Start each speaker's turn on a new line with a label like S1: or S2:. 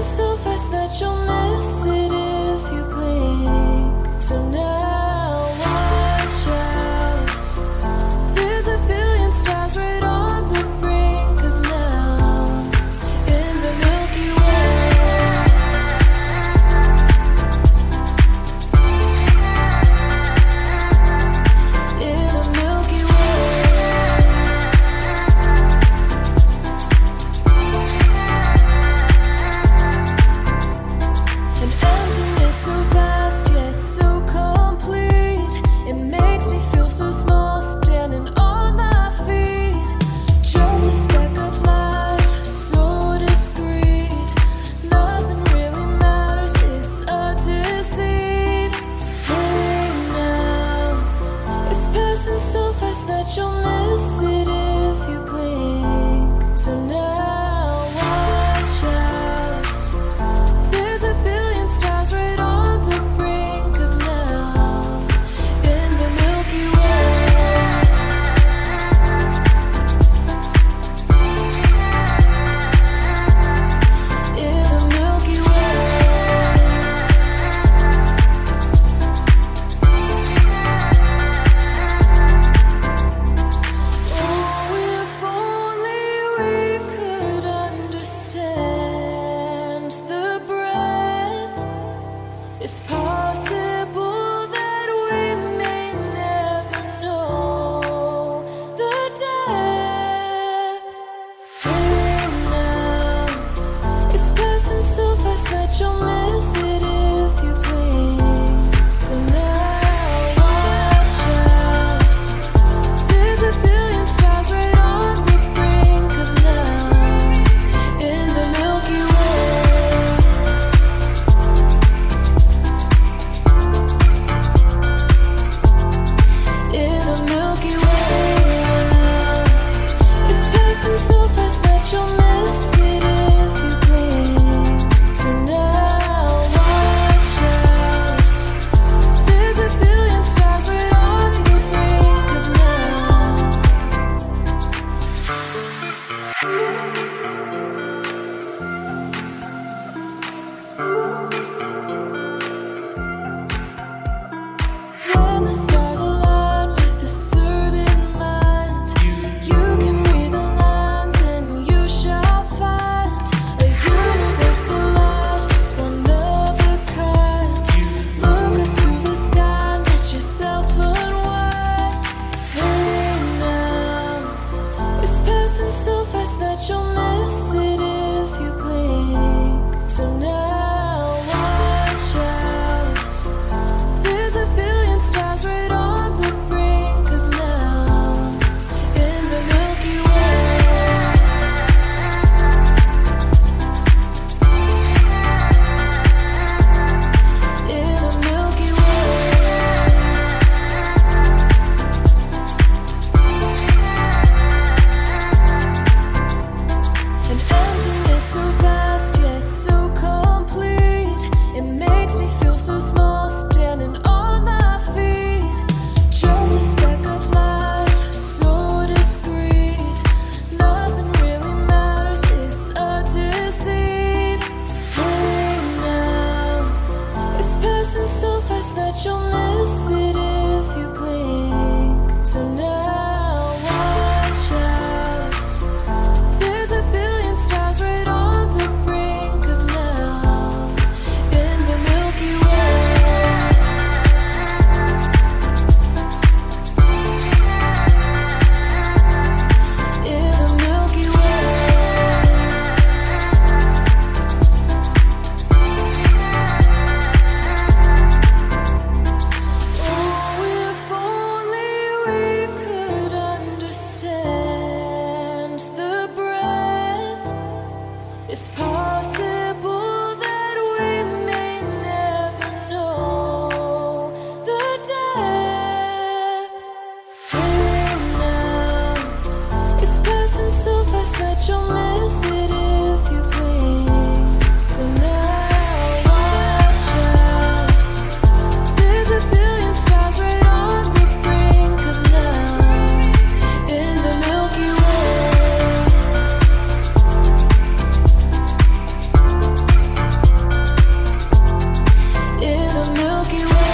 S1: so fast that you'll miss it if you blink. So now watch out. There's a billion stars right on the brink of now in the Milky Way. In the Milky Way. An emptiness so vast yet so complete. It makes me feel so small standing on my feet. Just a speck of life, so discreet. Nothing really matters, it's a deceit. Hey now, it's passing so fast that you'll miss it if you blink. So now watch out. There's a billion stars right on the brink of now in the Milky Way. In the Milky Way. Oh, if only we could understand the breath. It's possible that we may never know the depth. Hey now, it's passing so fast that you'll miss it if you blink. So now watch out. There's a billion stars right on the brink of now in the Milky Way. In the Milky Way. It's passing so fast that you'll miss it if you blink. So now watch out. There's a billion stars right on the brink of now. When the stars align with a certain mind, you can read the lines and you shall find a universal light, just one of a kind. Look up to the sky, let yourself unwind. Hey now, it's passing so fast that you'll miss it if you blink. So now watch out. There's a billion stars right on the brink of now in the Milky Way. In the Milky Way. An emptiness so vast yet so complete. It makes me feel so small standing on my feet. Just a speck of life, so discreet. Nothing really matters, it's a deceit. Hey now, it's passing so fast that you'll miss it if you blink. So now watch out. There's a billion stars right on the brink of now in the Milky Way. In the Milky Way. Oh, if only we could understand the breath. It's possible that we may never know the depth. Hey now, it's passing so fast that you'll